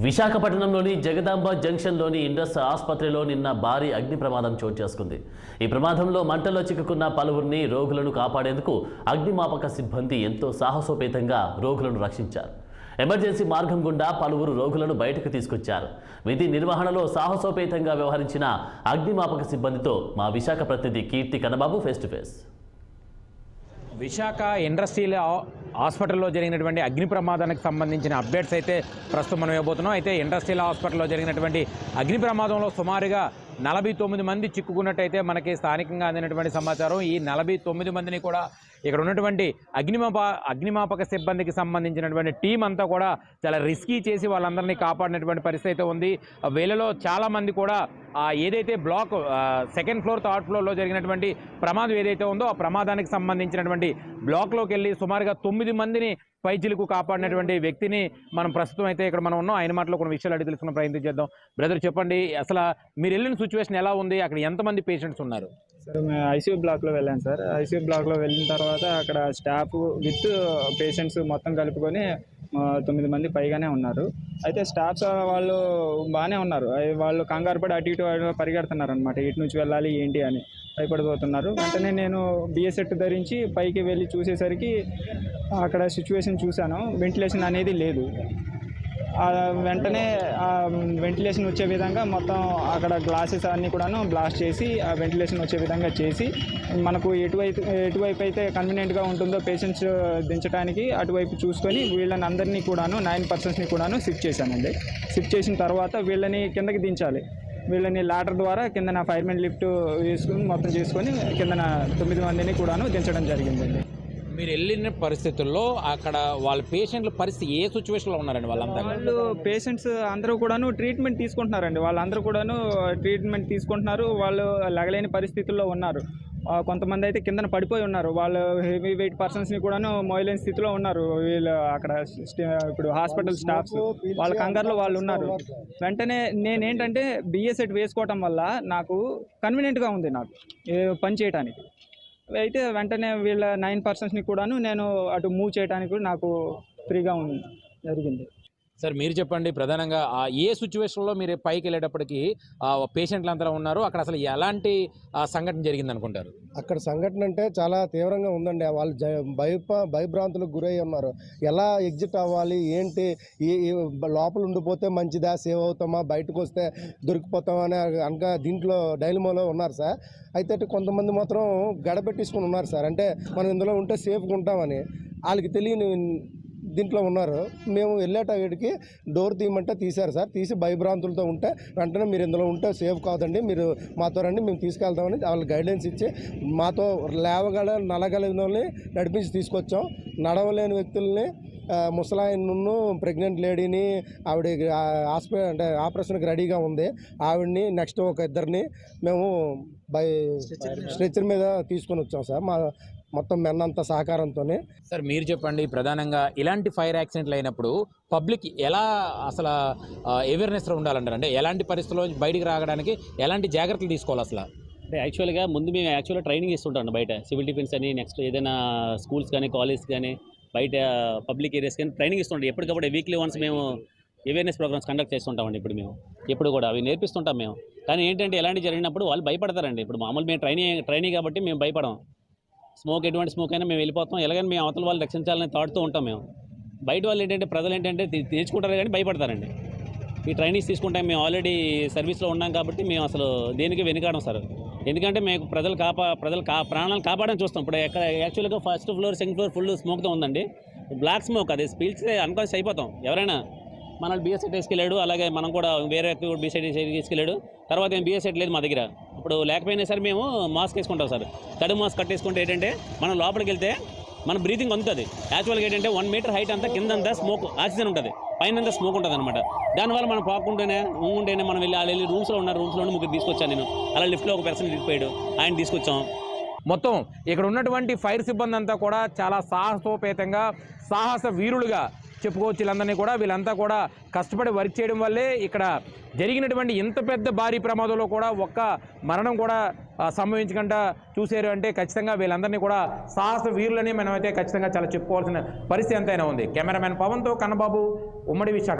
విశాఖపట్నంలోని జగదాంబ జంక్షన్లోని ఇండస్ ఆసుపత్రిలో నిన్న భారీ అగ్ని ప్రమాదం చోటు చేసుకుంది. ఈ ప్రమాదంలో మంటల్లో చిక్కుకున్న పలువురిని రోగులను కాపాడేందుకు అగ్నిమాపక సిబ్బంది ఎంతో సాహసోపేతంగా రోగులను రక్షించారు. ఎమర్జెన్సీ మార్గం గుండా పలువురు రోగులను బయటకు తీసుకొచ్చారు. విధి నిర్వహణలో సాహసోపేతంగా వ్యవహరించిన అగ్నిమాపక సిబ్బందితో మా విశాఖ ప్రతినిధి Keerthi Kannababu face to face. Visakha industrial హాస్పిటల్లో జరిగినటువంటి అగ్ని ప్రమాదానికి సంబంధించిన అప్డేట్స్ అయితే ప్రస్తుతం మనం ఇవ్వబోతున్నాం. అయితే ఇండస్ట్రియల్ హాస్పిటల్లో జరిగినటువంటి అగ్ని ప్రమాదంలో సుమారుగా 49 మంది చిక్కుకున్నట్టయితే మనకి స్థానికంగా అందినటువంటి సమాచారం. ఈ 49 మందిని కూడా ఇక్కడ ఉన్నటువంటి అగ్నిమాపక సిబ్బందికి సంబంధించినటువంటి టీం అంతా కూడా చాలా రిస్కీ చేసి వాళ్ళందరినీ కాపాడినటువంటి పరిస్థితి అయితే ఉంది. వీళ్ళలో చాలామంది కూడా ఏదైతే బ్లాక్ సెకండ్ ఫ్లోర్ థర్డ్ ఫ్లోర్లో జరిగినటువంటి ప్రమాదం ఏదైతే ఉందో ఆ ప్రమాదానికి సంబంధించినటువంటి బ్లాక్లోకి వెళ్ళి సుమారుగా 9 మందిని పైచిలకు కాపాడినటువంటి వ్యక్తిని మనం ప్రస్తుతం అయితే ఇక్కడ మనం ఉన్నాం. ఆయన మాటలో కొన్ని విషయాలు అడిగి తెలుసుకున్న ప్రయత్నం చేద్దాం. బ్రదర్ చెప్పండి, అసలు మీరు వెళ్ళిన సిచ్యువేషన్ ఎలా ఉంది? అక్కడ ఎంతమంది పేషెంట్స్ ఉన్నారు? సార్ మేము ఐసీయూ బ్లాక్లో వెళ్ళాను సార్. ఐసీయూ బ్లాక్లో వెళ్ళిన తర్వాత అక్కడ స్టాఫ్ విత్ పేషెంట్స్ మొత్తం కలుపుకొని 9 మంది పైగానే ఉన్నారు. అయితే స్టాఫ్స్ వాళ్ళు బాగానే ఉన్నారు. వాళ్ళు కంగారు పడి అటు ఇటు పరిగెడుతున్నారు అనమాట, ఇటు నుంచి వెళ్ళాలి ఏంటి అని భయపడిపోతున్నారు. వెంటనే నేను బిఎస్ సెట్ ధరించి పైకి వెళ్ళి చూసేసరికి అక్కడ సిచ్యువేషన్ చూశాను, వెంటిలేషన్ అనేది లేదు. వెంటనే వెంటిలేషన్ వచ్చే విధంగా మొత్తం అక్కడ గ్లాసెస్ అన్నీ కూడాను బ్లాస్ట్ చేసి ఆ వెంటిలేషన్ వచ్చే విధంగా చేసి మనకు ఎటువైపు అయితే కన్వీనియంట్గా ఉంటుందో పేషెంట్స్ దించడానికి అటువైపు చూసుకొని వీళ్ళని అందరినీ కూడాను 9 పర్సన్స్ని కూడాను షిఫ్ట్ చేశానండి. షిఫ్ట్ చేసిన తర్వాత వీళ్ళని కిందకి దించాలి. వీళ్ళని లాడర్ ద్వారా కిందన ఫైర్మెన్ లిఫ్ట్ వేసుకుని మొత్తం చేసుకొని కిందన 9 మందిని కూడాను దించడం జరిగిందండి. మీరు వెళ్ళిన పరిస్థితుల్లో అక్కడ వాళ్ళ పేషెంట్ల పరిస్థితి ఏ సిచ్యువేషన్లో ఉన్నారండి? వాళ్ళు పేషెంట్స్ అందరూ కూడాను ట్రీట్మెంట్ తీసుకుంటున్నారండి. వాళ్ళందరూ కూడాను ట్రీట్మెంట్ తీసుకుంటున్నారు. వాళ్ళు లగలేని పరిస్థితుల్లో ఉన్నారు. కొంతమంది అయితే కిందన పడిపోయి ఉన్నారు. వాళ్ళు హెవీ వెయిట్ పర్సన్స్ని కూడాను మోయలేని స్థితిలో ఉన్నారు. వీళ్ళు అక్కడ ఇప్పుడు హాస్పిటల్ స్టాఫ్స్ వాళ్ళ కంగారులో వాళ్ళు ఉన్నారు. వెంటనే నేనేంటంటే బిఎస్ సెట్ వేసుకోవటం వల్ల నాకు కన్వీనియంట్గా ఉంది నాకు పని చేయడానికి. అయితే వెంటనే వీళ్ళ 9 పర్సన్స్ని కూడాను నేను అటు మూవ్ చేయడానికి కూడా నాకు ఫ్రీగా జరిగింది. సార్ మీరు చెప్పండి, ప్రధానంగా ఏ సిచ్యువేషన్లో మీరు పైకి వెళ్ళేటప్పటికి పేషెంట్లు అంతా ఉన్నారు, అక్కడ అసలు ఎలాంటి సంఘటన జరిగింది అనుకుంటారు? అక్కడ సంఘటన అంటే చాలా తీవ్రంగా ఉందండి. వాళ్ళు భయభ్రాంతులకు గురై ఉన్నారు. ఎలా ఎగ్జిట్ అవ్వాలి ఏంటి, లోపల ఉండిపోతే మంచిదా, సేవ్ అవుతామా, బయటకు వస్తే దొరికిపోతామా అని దీంట్లో డైలమాలో ఉన్నారు సార్. అయితే కొంతమంది మాత్రం గడపెట్టేసుకుని ఉన్నారు సార్. అంటే మనం ఇందులో ఉంటే సేఫ్గా ఉంటామని వాళ్ళకి తెలియని దీంట్లో ఉన్నారు. మేము వెళ్ళేటప్పటికి డోర్ తీయమంటే తీశారు సార్. తీసి భయభ్రాంతులతో ఉంటే వెంటనే మీరు ఇందులో ఉంటే సేఫ్ కాదండి, మీరు మాతో రండి, మేము తీసుకెళ్తామని వాళ్ళు గైడ్లైన్స్ ఇచ్చి మాతో నడగలిగిన వాళ్ళని నడిపించి తీసుకొచ్చాం. నడవలేని వ్యక్తుల్ని ముసలాయన్ను ప్రెగ్నెంట్ లేడీని ఆవిడ హాస్పిటల్ అంటే ఆపరేషన్కి రెడీగా ఉంది, ఆవిడని నెక్స్ట్ ఒక ఇద్దరిని మేము స్ట్రెచ్చర్ మీద తీసుకొని వచ్చాం సార్. మా మొత్తం మెన్నంత సహకారంతోనే. సార్ మీరు చెప్పండి, ప్రధానంగా ఇలాంటి ఫైర్ యాక్సిడెంట్లు అయినప్పుడు పబ్లిక్ ఎలా అసలు అవేర్నెస్లో ఉండాలంటారు? అంటే ఎలాంటి పరిస్థితుల్లో బయటికి రావడానికి ఎలాంటి జాగ్రత్తలు తీసుకోవాలి అసలు? అంటే యాక్చువల్గా ముందు మేము యాక్చువల్గా ట్రైనింగ్ ఇస్తుంటాం బయట, సివిల్ డిఫెన్స్ అని, నెక్స్ట్ ఏదైనా స్కూల్స్ కానీ కాలేజ్ కానీ బయట పబ్లిక్ ఏరియాస్ కానీ ట్రైనింగ్ ఇస్తుంటాం. ఎప్పటికప్పుడు వీక్లీ వన్స్ మేము అవేర్నెస్ ప్రోగ్రామ్స్ కండక్ట్ చేస్తుంటామండి. ఇప్పుడు మేము ఎప్పుడు కూడా అవి నేర్పిస్తుంటాం మేము. కానీ ఏంటంటే ఎలాంటి జరిగినప్పుడు వాళ్ళు భయపడతారండి. ఇప్పుడు మామూలు మేము ట్రైనింగ్ కాబట్టి మేము భయపడం. స్మోక్ ఎటువంటి స్మోక్ అయినా మేము వెళ్ళిపోతాం. ఎలాగైనా మేము అవతల వాళ్ళు రక్షించాలని తాడుతూ ఉంటాం మేము. బయట వాళ్ళు ఏంటంటే ప్రజలు ఏంటంటే నేర్చుకుంటారు కానీ భయపడతారండి. ఈ ట్రైనింగ్స్ తీసుకుంటాం. మేము ఆల్రెడీ సర్వీస్లో ఉన్నాం కాబట్టి మేము అసలు దేనికి వెనుకాడం సార్. ఎందుకంటే మేము ప్రజలు ప్రాణాలను కాపాడని చూస్తాం. ఇప్పుడు ఎక్కడ యాక్చువల్గా first floor second floor full స్మోక్తో ఉందండి. బ్లాక్ స్మోక్, అది పీల్చితే అన్కాన్షియస్ అయిపోతాం. ఎవరైనా మనల్ని బిఎస్ సెట్ తీసుకెళ్ళాడు, అలాగే మనం కూడా వేరే వ్యక్తి కూడా బిఎస్ సెట్ తీసుకెళ్ళాడు. తర్వాత ఏం బిఎస్ సెట్ లేదు మా దగ్గర. ఇప్పుడు లేకపోయినా సరే మేము మాస్క్ వేసుకుంటాం సార్. తడి మాస్క్ కట్టేసుకుంటే ఏంటంటే మనం లోపలికి వెళ్తే మన బ్రీతింగ్ అందుతుంది. యాక్చువల్గా ఏంటంటే 1 మీటర్ హైట్ అంతా కిందంతా స్మోక్ ఆక్సిజన్ ఉంటుంది, పైనంతా స్మోక్ ఉంటుంది అనమాట. దానివల్ల మనం పాకుంటేనే మనం వెళ్ళి రూమ్స్లో ఉండి ముగ్గురు తీసుకొచ్చాను నేను. అలా లిఫ్ట్లో ఒక పర్సన్ దిగిపోయాడు, ఆయన తీసుకొచ్చాం. మొత్తం ఇక్కడ ఉన్నటువంటి ఫైర్ సిబ్బంది అంతా కూడా చాలా సాహసోపేతంగా, సాహస వీరులుగా చెప్పుకోవచ్చు వీళ్ళందరినీ కూడా. వీళ్ళంతా కూడా కష్టపడి వర్క్ చేయడం వల్లే ఇక్కడ జరిగినటువంటి ఇంత పెద్ద భారీ ప్రమాదంలో కూడా ఒక్క మరణం కూడా సంభవించకుండా చూశారు అంటే ఖచ్చితంగా వీళ్ళందరినీ కూడా సాహస వీరులని మనమైతే ఖచ్చితంగా చాలా చెప్పుకోవాల్సిన పరిస్థితి ఎంతైనా ఉంది. కెమెరామెన్ పవన్తో కన్నబాబు, ఉమ్మడి విశాఖ.